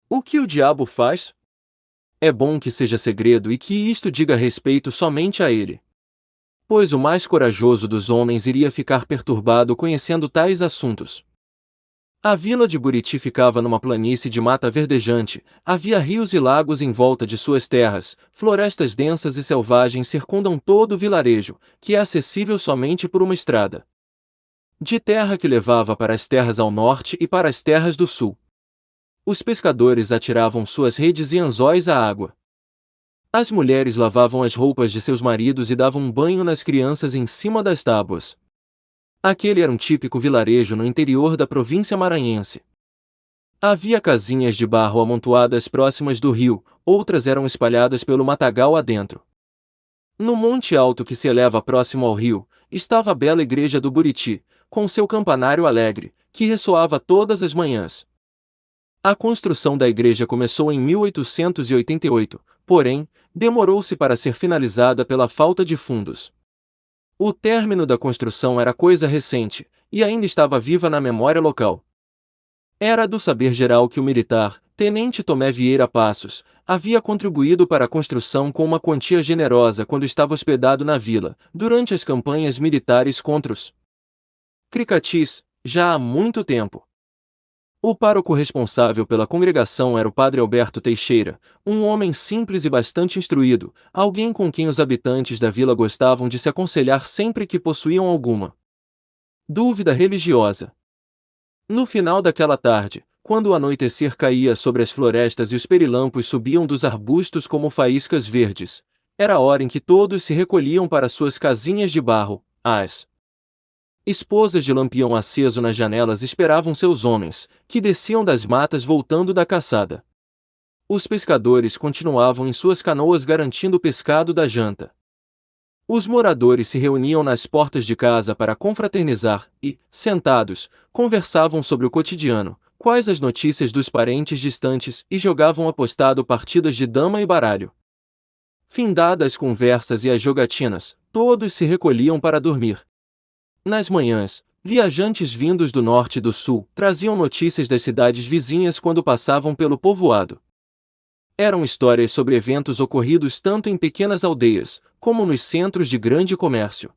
O que o diabo faz? É bom que seja segredo e que isto diga respeito somente a ele. Pois o mais corajoso dos homens iria ficar perturbado conhecendo tais assuntos. A vila de Buriti ficava numa planície de mata verdejante, havia rios e lagos em volta de suas terras, florestas densas e selvagens circundam todo o vilarejo, que é acessível somente por uma estrada de terra que levava para as terras ao norte e para as terras do sul. Os pescadores atiravam suas redes e anzóis à água. As mulheres lavavam as roupas de seus maridos e davam um banho nas crianças em cima das tábuas. Aquele era um típico vilarejo no interior da província maranhense. Havia casinhas de barro amontoadas próximas do rio, outras eram espalhadas pelo matagal adentro. No monte alto que se eleva próximo ao rio, estava a bela igreja do Buriti, com seu campanário alegre, que ressoava todas as manhãs. A construção da igreja começou em 1888, porém, demorou-se para ser finalizada pela falta de fundos. O término da construção era coisa recente, e ainda estava viva na memória local. Era do saber geral que o militar, Tenente Tomé Vieira Passos, havia contribuído para a construção com uma quantia generosa quando estava hospedado na vila, durante as campanhas militares contra os Cricatis, já há muito tempo. O pároco responsável pela congregação era o padre Alberto Teixeira, um homem simples e bastante instruído, alguém com quem os habitantes da vila gostavam de se aconselhar sempre que possuíam alguma dúvida religiosa. No final daquela tarde, quando o anoitecer caía sobre as florestas e os pirilampos subiam dos arbustos como faíscas verdes, era a hora em que todos se recolhiam para suas casinhas de barro. As esposas de lampião aceso nas janelas esperavam seus homens, que desciam das matas voltando da caçada. Os pescadores continuavam em suas canoas garantindo o pescado da janta. Os moradores se reuniam nas portas de casa para confraternizar e, sentados, conversavam sobre o cotidiano, quais as notícias dos parentes distantes e jogavam apostado partidas de dama e baralho. Findadas as conversas e as jogatinas, todos se recolhiam para dormir. Nas manhãs, viajantes vindos do norte e do sul traziam notícias das cidades vizinhas quando passavam pelo povoado. Eram histórias sobre eventos ocorridos tanto em pequenas aldeias, como nos centros de grande comércio.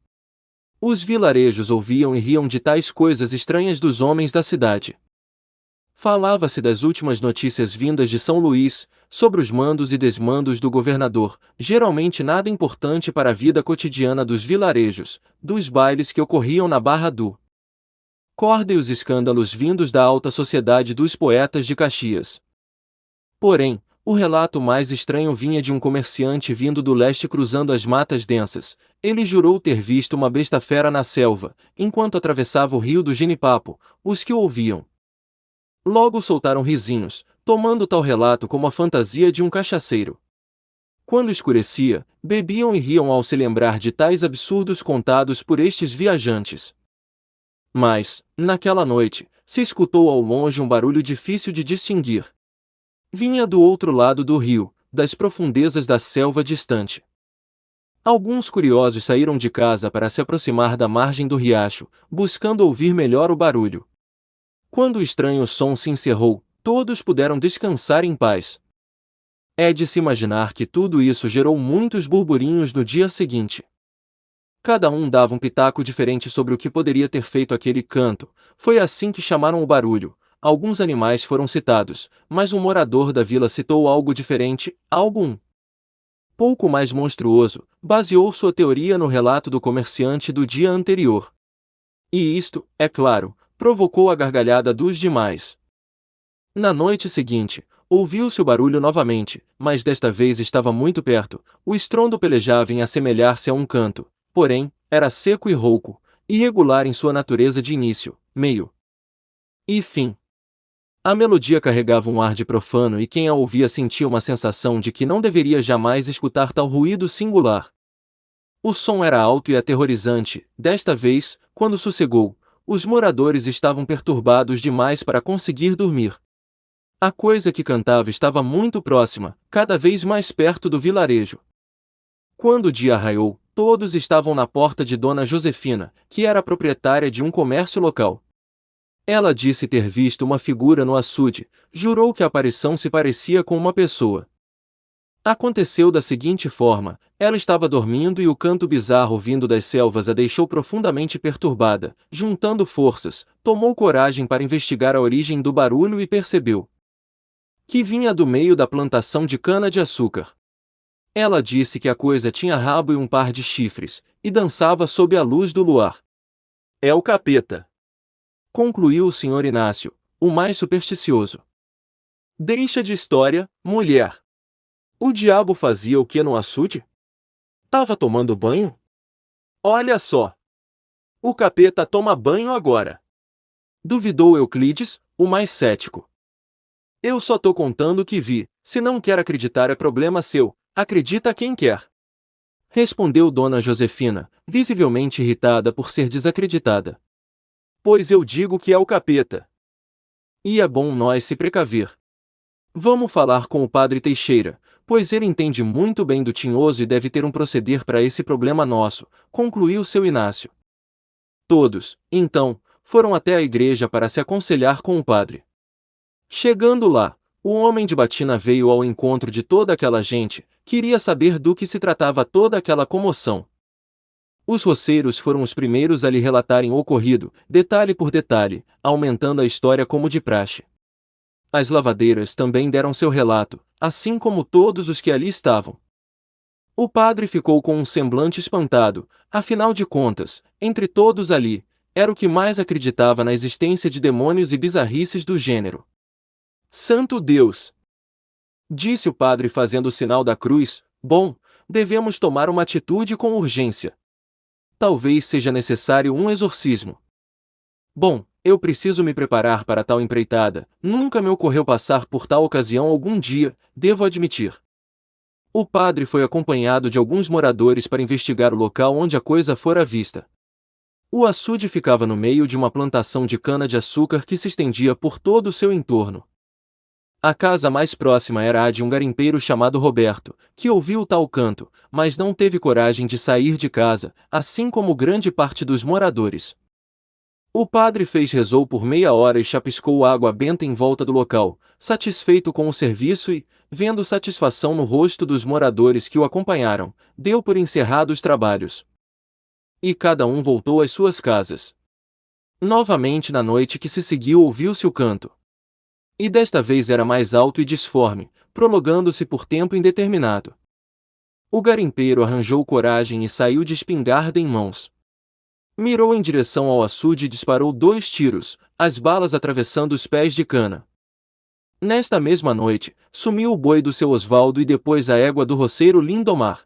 Os vilarejos ouviam e riam de tais coisas estranhas dos homens da cidade. Falava-se das últimas notícias vindas de São Luís, sobre os mandos e desmandos do governador, geralmente nada importante para a vida cotidiana dos vilarejos, dos bailes que ocorriam na Barra do Corda e os escândalos vindos da alta sociedade dos poetas de Caxias. Porém, o relato mais estranho vinha de um comerciante vindo do leste cruzando as matas densas. Ele jurou ter visto uma besta-fera na selva, enquanto atravessava o rio do Genipapo. Os que o ouviam logo soltaram risinhos, tomando tal relato como a fantasia de um cachaceiro. Quando escurecia, bebiam e riam ao se lembrar de tais absurdos contados por estes viajantes. Mas, naquela noite, se escutou ao longe um barulho difícil de distinguir. Vinha do outro lado do rio, das profundezas da selva distante. Alguns curiosos saíram de casa para se aproximar da margem do riacho, buscando ouvir melhor o barulho. Quando o estranho som se encerrou, todos puderam descansar em paz. É de se imaginar que tudo isso gerou muitos burburinhos no dia seguinte. Cada um dava um pitaco diferente sobre o que poderia ter feito aquele canto. Foi assim que chamaram o barulho. Alguns animais foram citados, mas um morador da vila citou algo diferente, algo um pouco mais monstruoso, baseou sua teoria no relato do comerciante do dia anterior. E isto, é claro, provocou a gargalhada dos demais. Na noite seguinte, ouviu-se o barulho novamente, mas desta vez estava muito perto. O estrondo pelejava em assemelhar-se a um canto, porém, era seco e rouco, irregular em sua natureza de início, meio e fim. A melodia carregava um ar de profano e quem a ouvia sentia uma sensação de que não deveria jamais escutar tal ruído singular. O som era alto e aterrorizante. Desta vez, quando sossegou, os moradores estavam perturbados demais para conseguir dormir. A coisa que cantava estava muito próxima, cada vez mais perto do vilarejo. Quando o dia raiou, todos estavam na porta de Dona Josefina, que era proprietária de um comércio local. Ela disse ter visto uma figura no açude, jurou que a aparição se parecia com uma pessoa. Aconteceu da seguinte forma: ela estava dormindo e o canto bizarro vindo das selvas a deixou profundamente perturbada. Juntando forças, tomou coragem para investigar a origem do barulho e percebeu que vinha do meio da plantação de cana-de-açúcar. Ela disse que a coisa tinha rabo e um par de chifres, e dançava sob a luz do luar. É o capeta, concluiu o Sr. Inácio, o mais supersticioso. Deixa de história, mulher. O diabo fazia o que no açude? Tava tomando banho? Olha só! O capeta toma banho agora! Duvidou Euclides, o mais cético. Eu só tô contando o que vi, se não quer acreditar é problema seu, acredita quem quer. Respondeu Dona Josefina, visivelmente irritada por ser desacreditada. Pois eu digo que é o capeta. E é bom nós se precaver. Vamos falar com o padre Teixeira, pois ele entende muito bem do tinhoso e deve ter um proceder para esse problema nosso, concluiu seu Inácio. Todos, então, foram até a igreja para se aconselhar com o padre. Chegando lá, o homem de batina veio ao encontro de toda aquela gente, queria saber do que se tratava toda aquela comoção. Os roceiros foram os primeiros a lhe relatarem o ocorrido, detalhe por detalhe, aumentando a história como de praxe. As lavadeiras também deram seu relato, assim como todos os que ali estavam. O padre ficou com um semblante espantado, afinal de contas, entre todos ali, era o que mais acreditava na existência de demônios e bizarrices do gênero. Santo Deus! Disse o padre fazendo o sinal da cruz, bom, devemos tomar uma atitude com urgência. Talvez seja necessário um exorcismo. Bom, eu preciso me preparar para tal empreitada, nunca me ocorreu passar por tal ocasião algum dia, devo admitir. O padre foi acompanhado de alguns moradores para investigar o local onde a coisa fora vista. O açude ficava no meio de uma plantação de cana-de-açúcar que se estendia por todo o seu entorno. A casa mais próxima era a de um garimpeiro chamado Roberto, que ouviu tal canto, mas não teve coragem de sair de casa, assim como grande parte dos moradores. O padre rezou por meia hora e chapiscou água benta em volta do local, satisfeito com o serviço e, vendo satisfação no rosto dos moradores que o acompanharam, deu por encerrado os trabalhos. E cada um voltou às suas casas. Novamente na noite que se seguiu ouviu-se o canto. E desta vez era mais alto e disforme, prolongando-se por tempo indeterminado. O garimpeiro arranjou coragem e saiu de espingarda em mãos. Mirou em direção ao açude e disparou 2 tiros, as balas atravessando os pés de cana. Nesta mesma noite, sumiu o boi do seu Osvaldo e depois a égua do roceiro Lindomar.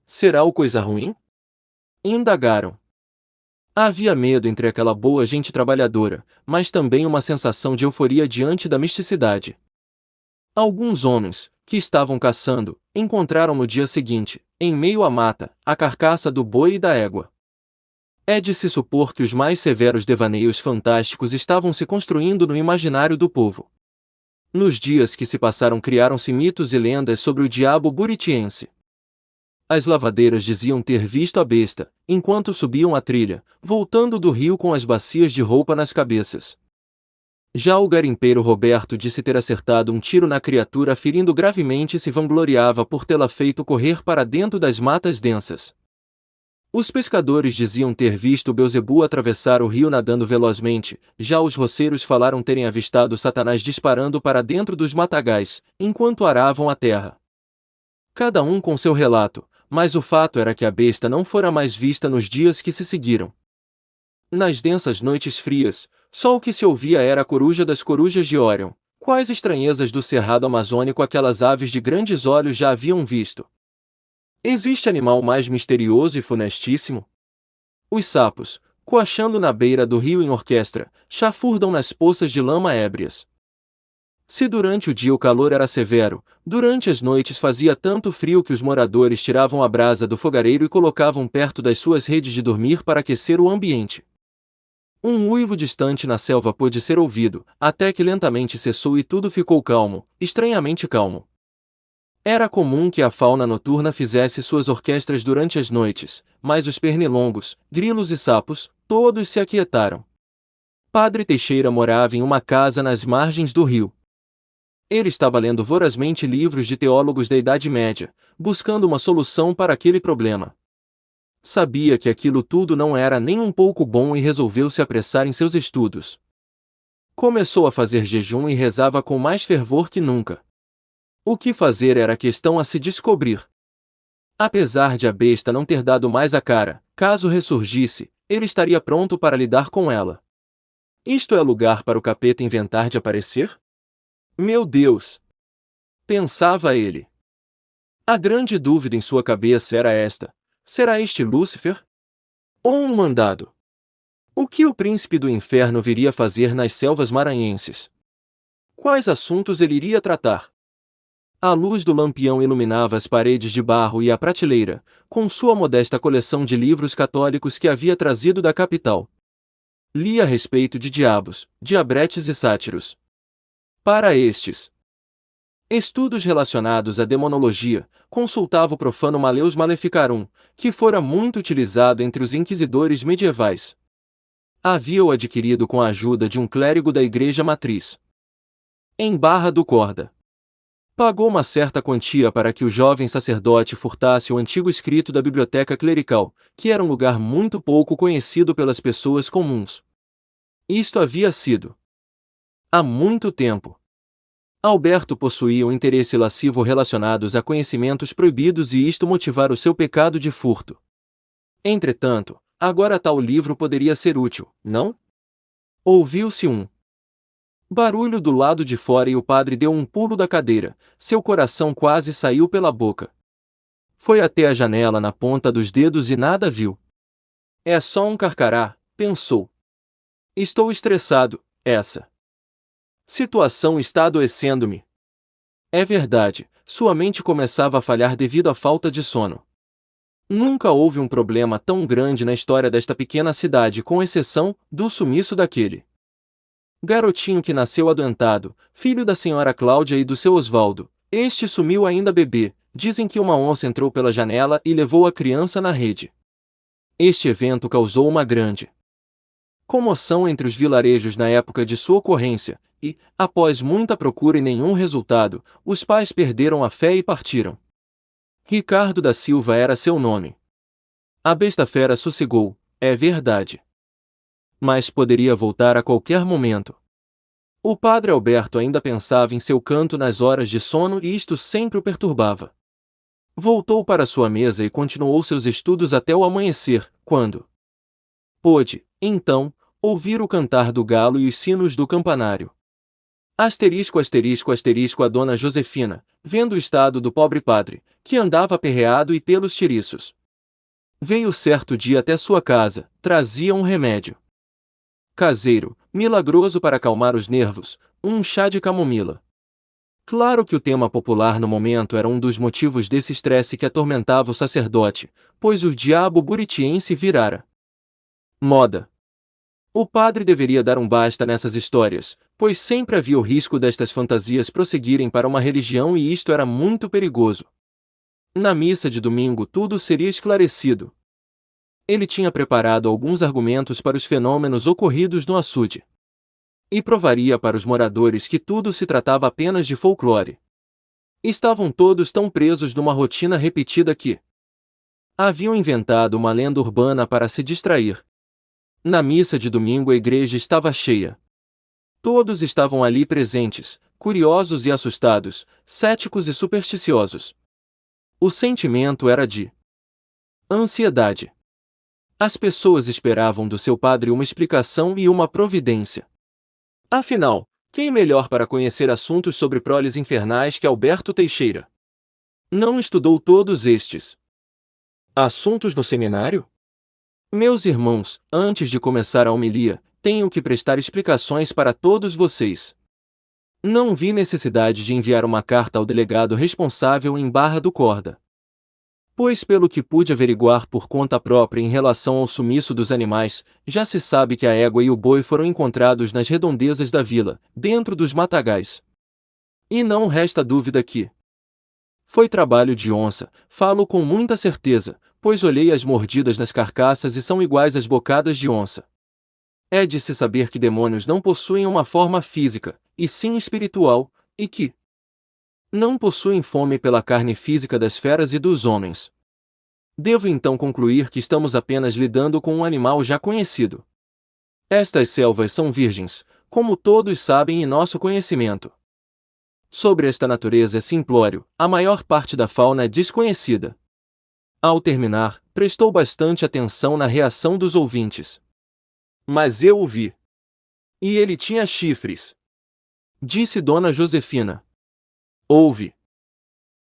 Será o coisa ruim? Indagaram. Havia medo entre aquela boa gente trabalhadora, mas também uma sensação de euforia diante da misticidade. Alguns homens, que estavam caçando, encontraram no dia seguinte, em meio à mata, a carcaça do boi e da égua. É de se supor que os mais severos devaneios fantásticos estavam se construindo no imaginário do povo. Nos dias que se passaram criaram-se mitos e lendas sobre o diabo buritiense. As lavadeiras diziam ter visto a besta, enquanto subiam a trilha, voltando do rio com as bacias de roupa nas cabeças. Já o garimpeiro Roberto disse ter acertado um tiro na criatura ferindo gravemente e se vangloriava por tê-la feito correr para dentro das matas densas. Os pescadores diziam ter visto Beelzebu atravessar o rio nadando velozmente, já os roceiros falaram terem avistado Satanás disparando para dentro dos matagais, enquanto aravam a terra. Cada um com seu relato, mas o fato era que a besta não fora mais vista nos dias que se seguiram. Nas densas noites frias, só o que se ouvia era a coruja das corujas de Órion. Quais estranhezas do cerrado amazônico aquelas aves de grandes olhos já haviam visto? Existe animal mais misterioso e funestíssimo? Os sapos, coachando na beira do rio em orquestra, chafurdam nas poças de lama ébrias. Se durante o dia o calor era severo, durante as noites fazia tanto frio que os moradores tiravam a brasa do fogareiro e colocavam perto das suas redes de dormir para aquecer o ambiente. Um uivo distante na selva pôde ser ouvido, até que lentamente cessou e tudo ficou calmo, estranhamente calmo. Era comum que a fauna noturna fizesse suas orquestras durante as noites, mas os pernilongos, grilos e sapos, todos se aquietaram. Padre Teixeira morava em uma casa nas margens do rio. Ele estava lendo vorazmente livros de teólogos da Idade Média, buscando uma solução para aquele problema. Sabia que aquilo tudo não era nem um pouco bom e resolveu se apressar em seus estudos. Começou a fazer jejum e rezava com mais fervor que nunca. O que fazer era questão a se descobrir. Apesar de a besta não ter dado mais a cara, caso ressurgisse, ele estaria pronto para lidar com ela. Isto é lugar para o capeta inventar de aparecer? Meu Deus! Pensava ele. A grande dúvida em sua cabeça era esta: será este Lúcifer? Ou um mandado? O que o príncipe do inferno viria fazer nas selvas maranhenses? Quais assuntos ele iria tratar? A luz do lampião iluminava as paredes de barro e a prateleira, com sua modesta coleção de livros católicos que havia trazido da capital. Lia a respeito de diabos, diabretes e sátiros. Para estes estudos relacionados à demonologia, consultava o profano Malleus Maleficarum, que fora muito utilizado entre os inquisidores medievais. Havia-o adquirido com a ajuda de um clérigo da Igreja Matriz, em Barra do Corda. Pagou uma certa quantia para que o jovem sacerdote furtasse o antigo escrito da biblioteca clerical, que era um lugar muito pouco conhecido pelas pessoas comuns. Isto havia sido há muito tempo. Alberto possuía um interesse lascivo relacionados a conhecimentos proibidos e isto motivara o seu pecado de furto. Entretanto, agora tal livro poderia ser útil, não? Ouviu-se um barulho do lado de fora e o padre deu um pulo da cadeira, seu coração quase saiu pela boca. Foi até a janela na ponta dos dedos e nada viu. É só um carcará, pensou. Estou estressado, essa situação está adoecendo-me. É verdade, sua mente começava a falhar devido à falta de sono. Nunca houve um problema tão grande na história desta pequena cidade com exceção do sumiço daquele garotinho que nasceu adoentado, filho da senhora Cláudia e do seu Osvaldo. Este sumiu ainda bebê, dizem que uma onça entrou pela janela e levou a criança na rede. Este evento causou uma grande comoção entre os vilarejos na época de sua ocorrência, e, após muita procura e nenhum resultado, os pais perderam a fé e partiram. Ricardo da Silva era seu nome. A besta fera sossegou, é verdade. Mas poderia voltar a qualquer momento. O padre Alberto ainda pensava em seu canto nas horas de sono e isto sempre o perturbava. Voltou para sua mesa e continuou seus estudos até o amanhecer, quando pôde, então, ouvir o cantar do galo e os sinos do campanário. Asterisco, asterisco, asterisco. A dona Josefina, vendo o estado do pobre padre, que andava aperreado e pelos tiriços, veio certo dia até sua casa, trazia um remédio caseiro, milagroso para acalmar os nervos, um chá de camomila. Claro que o tema popular no momento era um dos motivos desse estresse que atormentava o sacerdote, pois o diabo buritiense virara moda. O padre deveria dar um basta nessas histórias, pois sempre havia o risco destas fantasias prosseguirem para uma religião e isto era muito perigoso. Na missa de domingo tudo seria esclarecido. Ele tinha preparado alguns argumentos para os fenômenos ocorridos no açude. E provaria para os moradores que tudo se tratava apenas de folclore. Estavam todos tão presos numa rotina repetida que haviam inventado uma lenda urbana para se distrair. Na missa de domingo a igreja estava cheia. Todos estavam ali presentes, curiosos e assustados, céticos e supersticiosos. O sentimento era de ansiedade. As pessoas esperavam do seu padre uma explicação e uma providência. Afinal, quem melhor para conhecer assuntos sobre proles infernais que Alberto Teixeira? Não estudou todos estes assuntos no seminário? Meus irmãos, antes de começar a homilia, tenho que prestar explicações para todos vocês. Não vi necessidade de enviar uma carta ao delegado responsável em Barra do Corda. Pois pelo que pude averiguar por conta própria em relação ao sumiço dos animais, já se sabe que a égua e o boi foram encontrados nas redondezas da vila, dentro dos matagais. E não resta dúvida que foi trabalho de onça, falo com muita certeza, pois olhei as mordidas nas carcaças e são iguais às bocadas de onça. É de se saber que demônios não possuem uma forma física, e sim espiritual, e que não possuem fome pela carne física das feras e dos homens. Devo então concluir que estamos apenas lidando com um animal já conhecido. Estas selvas são virgens, como todos sabem em nosso conhecimento. Sobre esta natureza simplório, a maior parte da fauna é desconhecida. Ao terminar, prestou bastante atenção na reação dos ouvintes. Mas eu o vi. E ele tinha chifres, disse Dona Josefina. Houve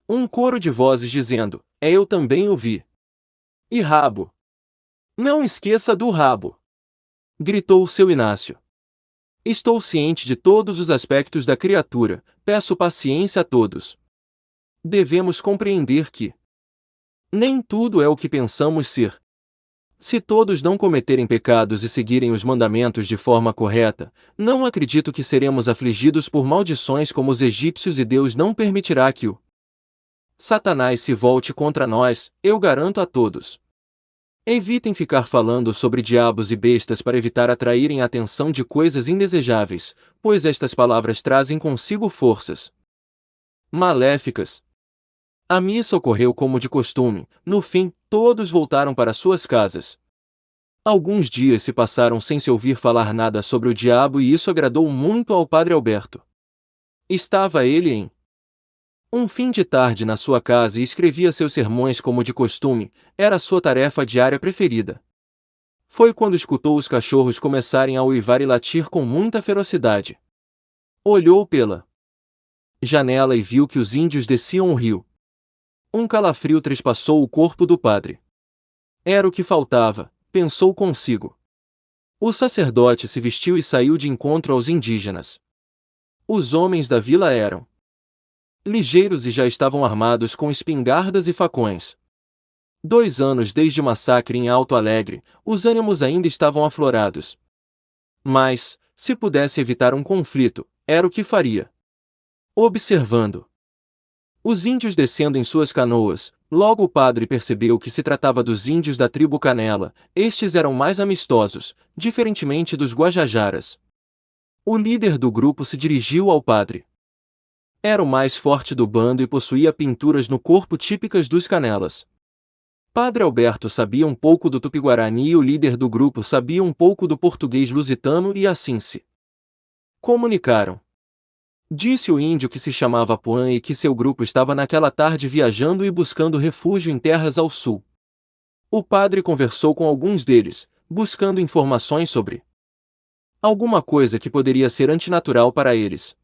um coro de vozes dizendo, eu também o vi. E rabo. Não esqueça do rabo, gritou seu Inácio. Estou ciente de todos os aspectos da criatura, peço paciência a todos. Devemos compreender que nem tudo é o que pensamos ser. Se todos não cometerem pecados e seguirem os mandamentos de forma correta, não acredito que seremos afligidos por maldições como os egípcios e Deus não permitirá que o Satanás se volte contra nós, eu garanto a todos. Evitem ficar falando sobre diabos e bestas para evitar atraírem a atenção de coisas indesejáveis, pois estas palavras trazem consigo forças maléficas. A missa ocorreu como de costume, no fim, todos voltaram para suas casas. Alguns dias se passaram sem se ouvir falar nada sobre o diabo e isso agradou muito ao Padre Alberto. Estava ele em um fim de tarde na sua casa e escrevia seus sermões como de costume, era a sua tarefa diária preferida. Foi quando escutou os cachorros começarem a uivar e latir com muita ferocidade. Olhou pela janela e viu que os índios desciam o rio. Um calafrio trespassou o corpo do padre. Era o que faltava, pensou consigo. O sacerdote se vestiu e saiu de encontro aos indígenas. Os homens da vila eram ligeiros e já estavam armados com espingardas e facões. 2 anos desde o massacre em Alto Alegre, os ânimos ainda estavam aflorados. Mas, se pudesse evitar um conflito, era o que faria. Observando os índios descendo em suas canoas, logo o padre percebeu que se tratava dos índios da tribo Canela, estes eram mais amistosos, diferentemente dos Guajajaras. O líder do grupo se dirigiu ao padre. Era o mais forte do bando e possuía pinturas no corpo típicas dos Canelas. Padre Alberto sabia um pouco do tupi-guarani e o líder do grupo sabia um pouco do português lusitano e assim se comunicaram. Disse o índio que se chamava Apuã e que seu grupo estava naquela tarde viajando e buscando refúgio em terras ao sul. O padre conversou com alguns deles, buscando informações sobre alguma coisa que poderia ser antinatural para eles.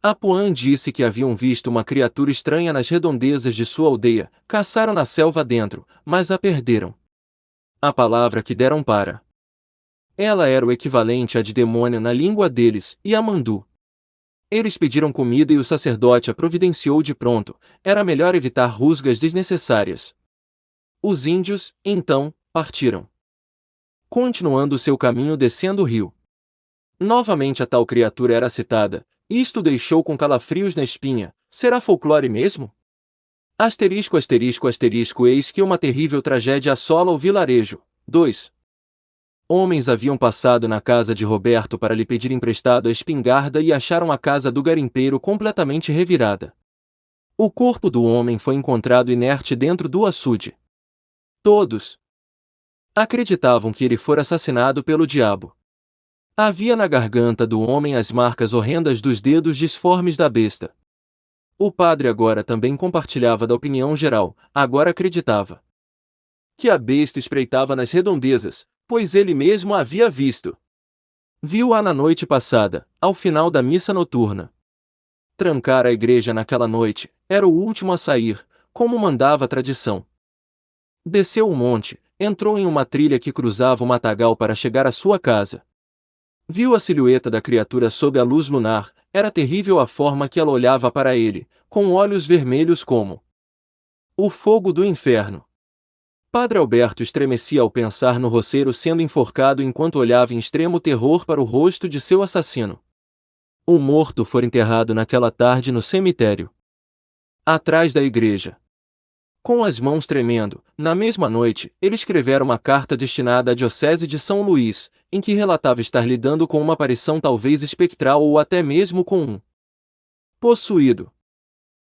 Apuã disse que haviam visto uma criatura estranha nas redondezas de sua aldeia, caçaram na selva dentro, mas a perderam. A palavra que deram para ela era o equivalente à de demônio na língua deles, e a mandu. Eles pediram comida e o sacerdote a providenciou de pronto, era melhor evitar rusgas desnecessárias. Os índios, então, partiram, continuando seu caminho descendo o rio. Novamente a tal criatura era citada, isto deixou com calafrios na espinha, será folclore mesmo? Asterisco asterisco asterisco eis que uma terrível tragédia assola o vilarejo. 2. Homens haviam passado na casa de Roberto para lhe pedir emprestado a espingarda e acharam a casa do garimpeiro completamente revirada. O corpo do homem foi encontrado inerte dentro do açude. Todos acreditavam que ele fora assassinado pelo diabo. Havia na garganta do homem as marcas horrendas dos dedos disformes da besta. O padre agora também compartilhava da opinião geral, agora acreditava que a besta espreitava nas redondezas, pois ele mesmo a havia visto. Viu-a na noite passada, ao final da missa noturna. Trancar a igreja naquela noite, era o último a sair, como mandava a tradição. Desceu o monte, entrou em uma trilha que cruzava o matagal para chegar à sua casa. Viu a silhueta da criatura sob a luz lunar, era terrível a forma que ela olhava para ele, com olhos vermelhos como o fogo do inferno. Padre Alberto estremecia ao pensar no roceiro sendo enforcado enquanto olhava em extremo terror para o rosto de seu assassino. O morto fora enterrado naquela tarde no cemitério, atrás da igreja. Com as mãos tremendo, na mesma noite, ele escrevera uma carta destinada à Diocese de São Luís, em que relatava estar lidando com uma aparição talvez espectral ou até mesmo com um possuído.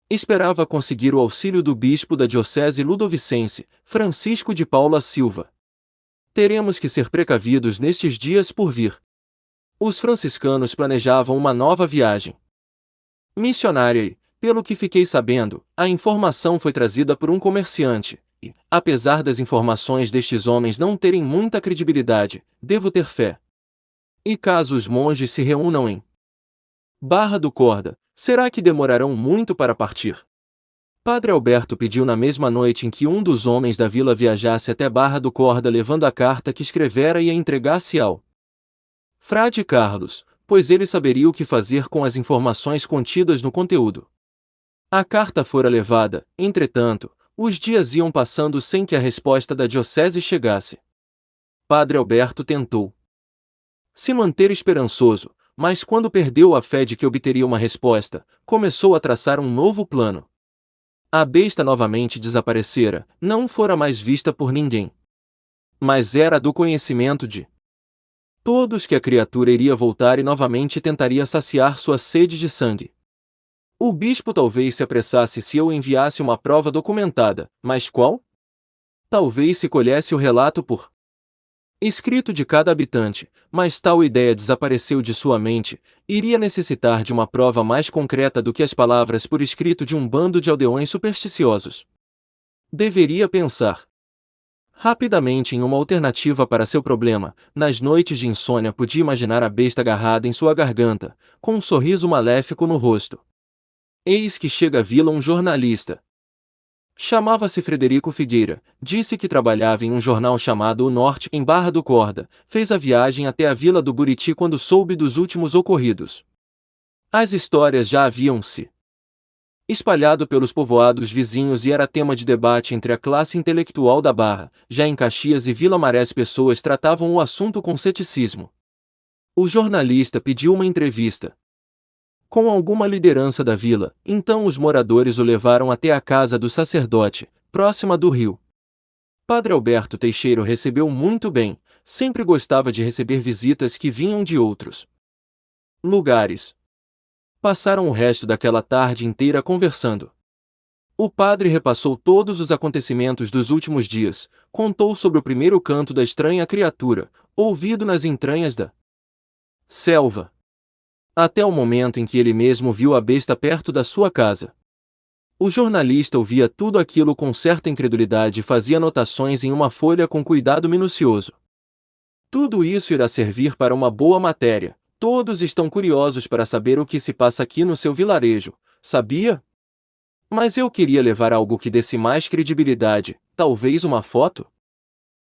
Esperava conseguir o auxílio do bispo da Diocese Ludovicense, Francisco de Paula Silva. Teremos que ser precavidos nestes dias por vir. Os franciscanos planejavam uma nova viagem missionária e, pelo que fiquei sabendo, a informação foi trazida por um comerciante, e, apesar das informações destes homens não terem muita credibilidade, devo ter fé. E caso os monges se reúnam em Barra do Corda, será que demorarão muito para partir? Padre Alberto pediu na mesma noite em que um dos homens da vila viajasse até Barra do Corda levando a carta que escrevera e a entregasse ao Frade Carlos, pois ele saberia o que fazer com as informações contidas no conteúdo. A carta fora levada, entretanto, os dias iam passando sem que a resposta da diocese chegasse. Padre Alberto tentou se manter esperançoso, mas quando perdeu a fé de que obteria uma resposta, começou a traçar um novo plano. A besta novamente desaparecera, não fora mais vista por ninguém. Mas era do conhecimento de todos que a criatura iria voltar e novamente tentaria saciar sua sede de sangue. O bispo talvez se apressasse se eu enviasse uma prova documentada, mas qual? Talvez se colhesse o relato por escrito de cada habitante, mas tal ideia desapareceu de sua mente, iria necessitar de uma prova mais concreta do que as palavras por escrito de um bando de aldeões supersticiosos. Deveria pensar rapidamente em uma alternativa para seu problema. Nas noites de insônia podia imaginar a besta agarrada em sua garganta, com um sorriso maléfico no rosto. Eis que chega à vila um jornalista. Chamava-se Frederico Figueira, disse que trabalhava em um jornal chamado O Norte, em Barra do Corda, fez a viagem até a vila do Buriti quando soube dos últimos ocorridos. As histórias já haviam-se espalhado pelos povoados vizinhos e era tema de debate entre a classe intelectual da Barra. Já em Caxias e Vila Maré as pessoas tratavam o assunto com ceticismo. O jornalista pediu uma entrevista com alguma liderança da vila, então os moradores o levaram até a casa do sacerdote, próxima do rio. Padre Alberto Teixeira recebeu muito bem, sempre gostava de receber visitas que vinham de outros lugares. Passaram o resto daquela tarde inteira conversando. O padre repassou todos os acontecimentos dos últimos dias, contou sobre o primeiro canto da estranha criatura, ouvido nas entranhas da selva, até o momento em que ele mesmo viu a besta perto da sua casa. O jornalista ouvia tudo aquilo com certa incredulidade e fazia anotações em uma folha com cuidado minucioso. Tudo isso irá servir para uma boa matéria. Todos estão curiosos para saber o que se passa aqui no seu vilarejo, sabia? Mas eu queria levar algo que desse mais credibilidade, talvez uma foto?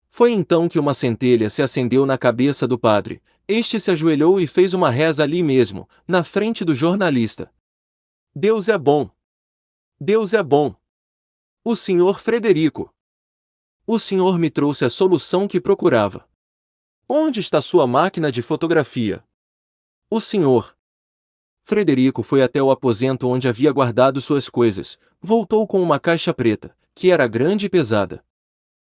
Foi então que uma centelha se acendeu na cabeça do padre. Este se ajoelhou e fez uma reza ali mesmo, na frente do jornalista. Deus é bom. Deus é bom. O senhor Frederico. O senhor me trouxe a solução que procurava. Onde está sua máquina de fotografia? O senhor Frederico foi até o aposento onde havia guardado suas coisas, voltou com uma caixa preta, que era grande e pesada.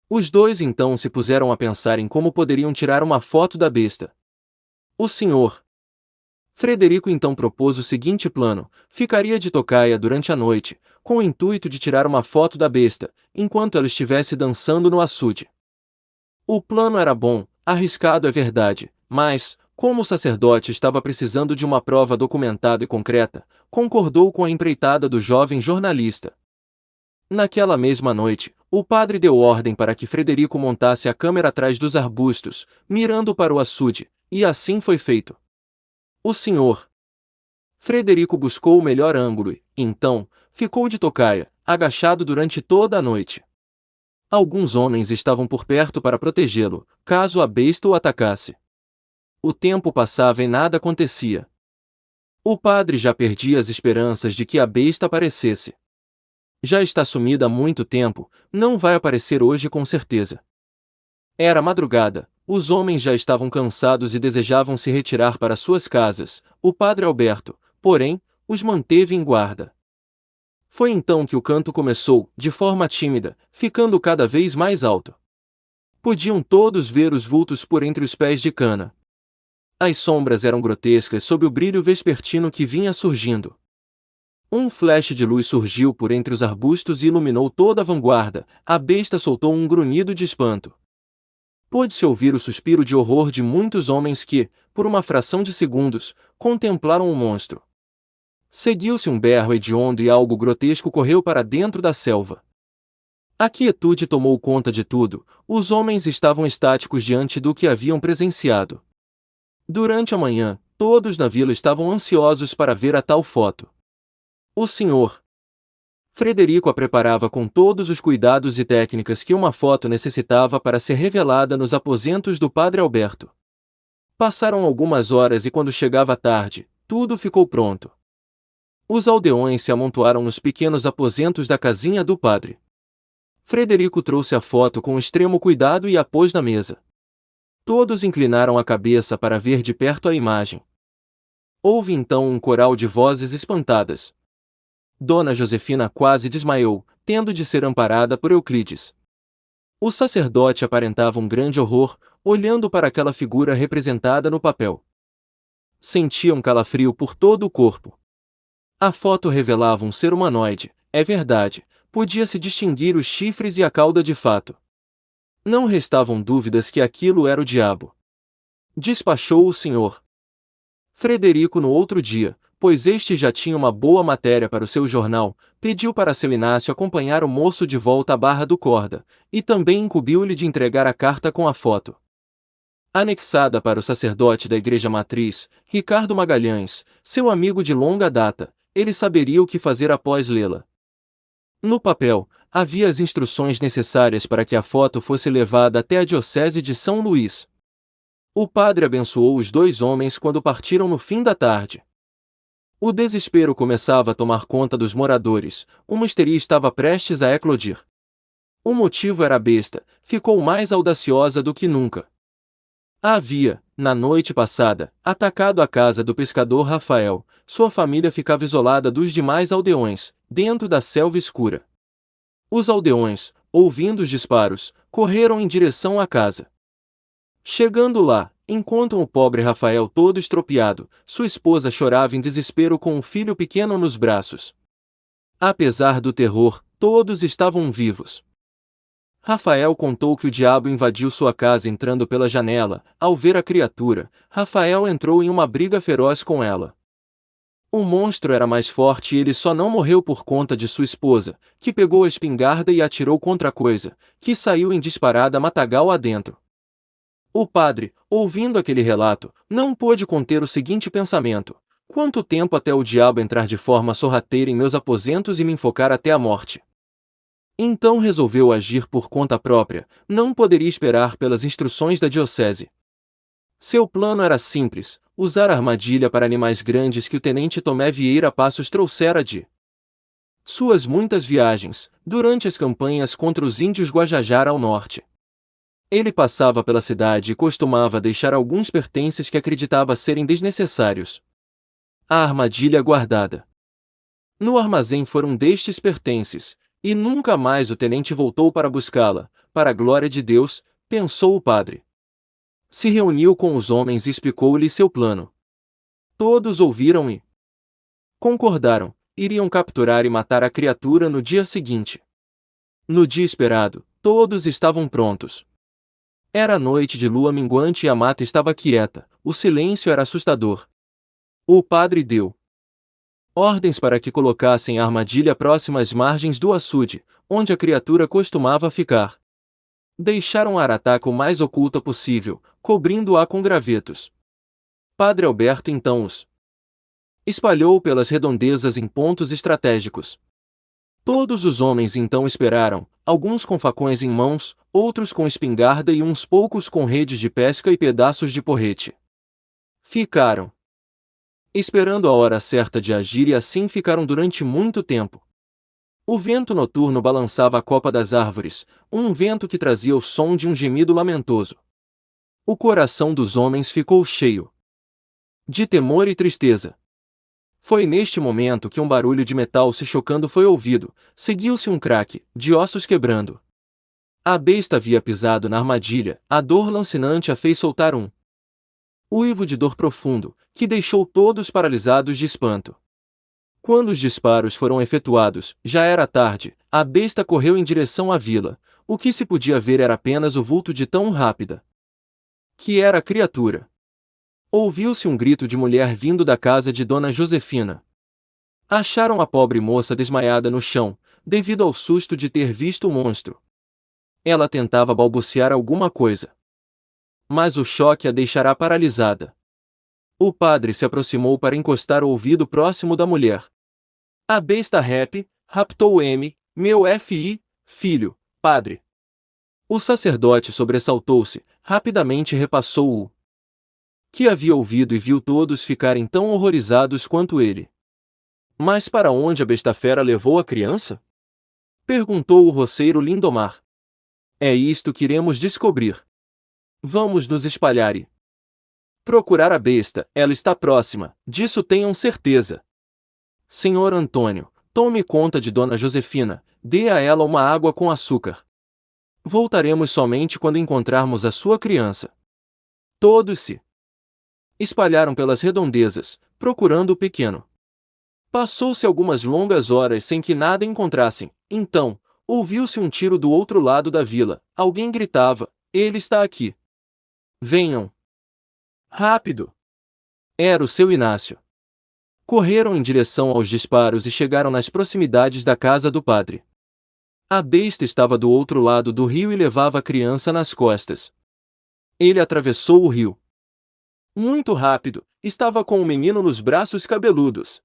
Os dois então se puseram a pensar em como poderiam tirar uma foto da besta. O senhor Frederico então propôs o seguinte plano: ficaria de tocaia durante a noite, com o intuito de tirar uma foto da besta, enquanto ela estivesse dançando no açude. O plano era bom, arriscado é verdade, mas, como o sacerdote estava precisando de uma prova documentada e concreta, concordou com a empreitada do jovem jornalista. Naquela mesma noite, o padre deu ordem para que Frederico montasse a câmera atrás dos arbustos, mirando para o açude, e assim foi feito. O senhor Frederico buscou o melhor ângulo e, então, ficou de tocaia, agachado durante toda a noite. Alguns homens estavam por perto para protegê-lo, caso a besta o atacasse. O tempo passava e nada acontecia. O padre já perdia as esperanças de que a besta aparecesse. Já está sumida há muito tempo, não vai aparecer hoje com certeza. Era madrugada, os homens já estavam cansados e desejavam se retirar para suas casas. O padre Alberto, porém, os manteve em guarda. Foi então que o canto começou, de forma tímida, ficando cada vez mais alto. Podiam todos ver os vultos por entre os pés de cana. As sombras eram grotescas sob o brilho vespertino que vinha surgindo. Um flash de luz surgiu por entre os arbustos e iluminou toda a vanguarda. A besta soltou um grunhido de espanto. Pôde-se ouvir o suspiro de horror de muitos homens que, por uma fração de segundos, contemplaram o monstro. Seguiu-se um berro hediondo e algo grotesco correu para dentro da selva. A quietude tomou conta de tudo, os homens estavam estáticos diante do que haviam presenciado. Durante a manhã, todos na vila estavam ansiosos para ver a tal foto. O Sr. Frederico a preparava com todos os cuidados e técnicas que uma foto necessitava para ser revelada nos aposentos do Padre Alberto. Passaram algumas horas e quando chegava a tarde, tudo ficou pronto. Os aldeões se amontoaram nos pequenos aposentos da casinha do padre. Frederico trouxe a foto com extremo cuidado e a pôs na mesa. Todos inclinaram a cabeça para ver de perto a imagem. Houve então um coral de vozes espantadas. Dona Josefina quase desmaiou, tendo de ser amparada por Euclides. O sacerdote aparentava um grande horror, olhando para aquela figura representada no papel. Sentia um calafrio por todo o corpo. A foto revelava um ser humanoide, é verdade, podia-se distinguir os chifres e a cauda de fato. Não restavam dúvidas que aquilo era o diabo. Despachou o Sr. Frederico no outro dia, pois este já tinha uma boa matéria para o seu jornal, pediu para seu Inácio acompanhar o moço de volta à Barra do Corda, e também incumbiu-lhe de entregar a carta com a foto. Anexada para o sacerdote da Igreja Matriz, Ricardo Magalhães, seu amigo de longa data, ele saberia o que fazer após lê-la. No papel, havia as instruções necessárias para que a foto fosse levada até a Diocese de São Luís. O padre abençoou os dois homens quando partiram no fim da tarde. O desespero começava a tomar conta dos moradores, uma histeria estava prestes a eclodir. O motivo era a besta, ficou mais audaciosa do que nunca. Havia, na noite passada, atacado a casa do pescador Rafael, sua família ficava isolada dos demais aldeões, dentro da selva escura. Os aldeões, ouvindo os disparos, correram em direção à casa. Chegando lá, encontram o pobre Rafael todo estropiado, sua esposa chorava em desespero com um filho pequeno nos braços. Apesar do terror, todos estavam vivos. Rafael contou que o diabo invadiu sua casa entrando pela janela. Ao ver a criatura, Rafael entrou em uma briga feroz com ela. O monstro era mais forte e ele só não morreu por conta de sua esposa, que pegou a espingarda e atirou contra a coisa, que saiu em disparada matagal adentro. O padre, ouvindo aquele relato, não pôde conter o seguinte pensamento: quanto tempo até o diabo entrar de forma sorrateira em meus aposentos e me enfocar até a morte? Então resolveu agir por conta própria, não poderia esperar pelas instruções da diocese. Seu plano era simples, usar armadilha para animais grandes que o tenente Tomé Vieira Passos trouxera de suas muitas viagens, durante as campanhas contra os índios Guajajara ao norte. Ele passava pela cidade e costumava deixar alguns pertences que acreditava serem desnecessários. A armadilha guardada no armazém foram destes pertences, e nunca mais o tenente voltou para buscá-la, para a glória de Deus, pensou o padre. Se reuniu com os homens e explicou-lhe seu plano. Todos ouviram e concordaram, iriam capturar e matar a criatura no dia seguinte. No dia esperado, todos estavam prontos. Era noite de lua minguante e a mata estava quieta, o silêncio era assustador. O padre deu ordens para que colocassem a armadilha próxima às margens do açude, onde a criatura costumava ficar. Deixaram a arataca o mais oculta possível, cobrindo-a com gravetos. Padre Alberto então os espalhou pelas redondezas em pontos estratégicos. Todos os homens então esperaram, alguns com facões em mãos, outros com espingarda e uns poucos com redes de pesca e pedaços de porrete. Ficaram esperando a hora certa de agir e assim ficaram durante muito tempo. O vento noturno balançava a copa das árvores, um vento que trazia o som de um gemido lamentoso. O coração dos homens ficou cheio de temor e tristeza. Foi neste momento que um barulho de metal se chocando foi ouvido, seguiu-se um craque, de ossos quebrando. A besta havia pisado na armadilha, a dor lancinante a fez soltar um uivo de dor profundo, que deixou todos paralisados de espanto. Quando os disparos foram efetuados, já era tarde, a besta correu em direção à vila, o que se podia ver era apenas o vulto de tão rápida que era a criatura. Ouviu-se um grito de mulher vindo da casa de Dona Josefina. Acharam a pobre moça desmaiada no chão, devido ao susto de ter visto o monstro. Ela tentava balbuciar alguma coisa, mas o choque a deixará paralisada. O padre se aproximou para encostar o ouvido próximo da mulher. A besta raptou meu filho, padre. O sacerdote sobressaltou-se, rapidamente repassou o que havia ouvido e viu todos ficarem tão horrorizados quanto ele. Mas para onde a besta-fera levou a criança? Perguntou o roceiro Lindomar. É isto que iremos descobrir. Vamos nos espalhar e procurar a besta, ela está próxima, disso tenham certeza. Senhor Antônio, tome conta de Dona Josefina, dê a ela uma água com açúcar. Voltaremos somente quando encontrarmos a sua criança. Todos se espalharam pelas redondezas, procurando o pequeno. Passou-se algumas longas horas sem que nada encontrassem. Então, ouviu-se um tiro do outro lado da vila. Alguém gritava: ele está aqui. Venham! Rápido! Era o seu Inácio. Correram em direção aos disparos e chegaram nas proximidades da casa do padre. A besta estava do outro lado do rio e levava a criança nas costas. Ele atravessou o rio. Muito rápido, estava com o menino nos braços cabeludos.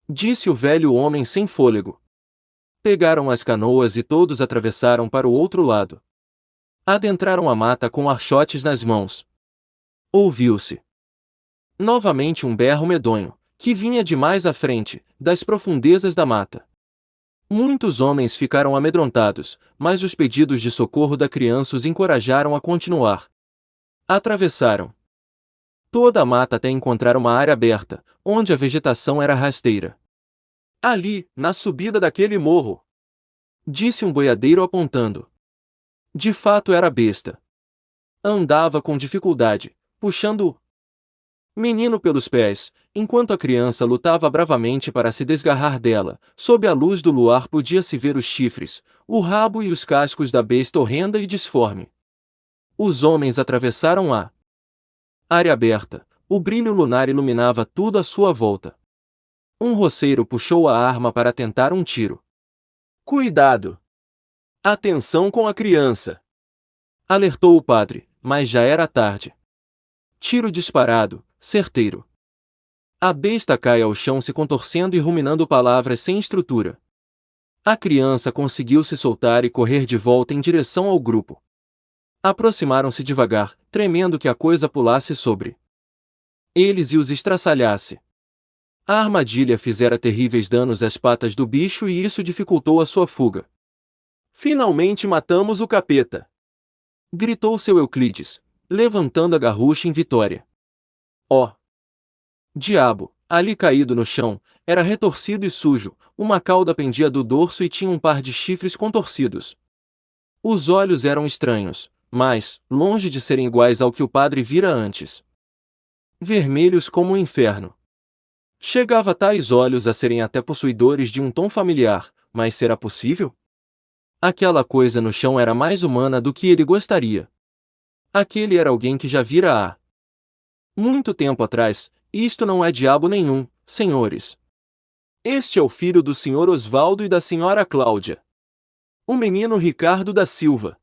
Disse o velho homem sem fôlego. Pegaram as canoas e todos atravessaram para o outro lado. Adentraram a mata com archotes nas mãos. Ouviu-se novamente um berro medonho, que vinha de mais à frente, das profundezas da mata. Muitos homens ficaram amedrontados, mas os pedidos de socorro da criança os encorajaram a continuar. Atravessaram toda a mata até encontrar uma área aberta, onde a vegetação era rasteira. Ali, na subida daquele morro, disse um boiadeiro apontando. De fato era a besta. Andava com dificuldade, puxando o menino pelos pés, enquanto a criança lutava bravamente para se desgarrar dela. Sob a luz do luar podia-se ver os chifres, o rabo e os cascos da besta horrenda e disforme. Os homens atravessaram a área aberta, o brilho lunar iluminava tudo à sua volta. Um roceiro puxou a arma para tentar um tiro. Cuidado! Atenção com a criança! Alertou o padre, mas já era tarde. Tiro disparado, certeiro. A besta cai ao chão se contorcendo e ruminando palavras sem estrutura. A criança conseguiu se soltar e correr de volta em direção ao grupo. Aproximaram-se devagar, tremendo que a coisa pulasse sobre eles e os estraçalhasse. A armadilha fizera terríveis danos às patas do bicho e isso dificultou a sua fuga. Finalmente matamos o capeta! Gritou seu Euclides, levantando a garrucha em vitória. Ó! Diabo! Ali caído no chão, era retorcido e sujo, uma cauda pendia do dorso e tinha um par de chifres contorcidos. Os olhos eram estranhos, mas, longe de serem iguais ao que o padre vira antes. Vermelhos como o inferno. Chegava tais olhos a serem até possuidores de um tom familiar, mas será possível? Aquela coisa no chão era mais humana do que ele gostaria. Aquele era alguém que já vira há muito tempo atrás. Isto não é diabo nenhum, senhores. Este é o filho do senhor Osvaldo e da senhora Cláudia. O menino Ricardo da Silva.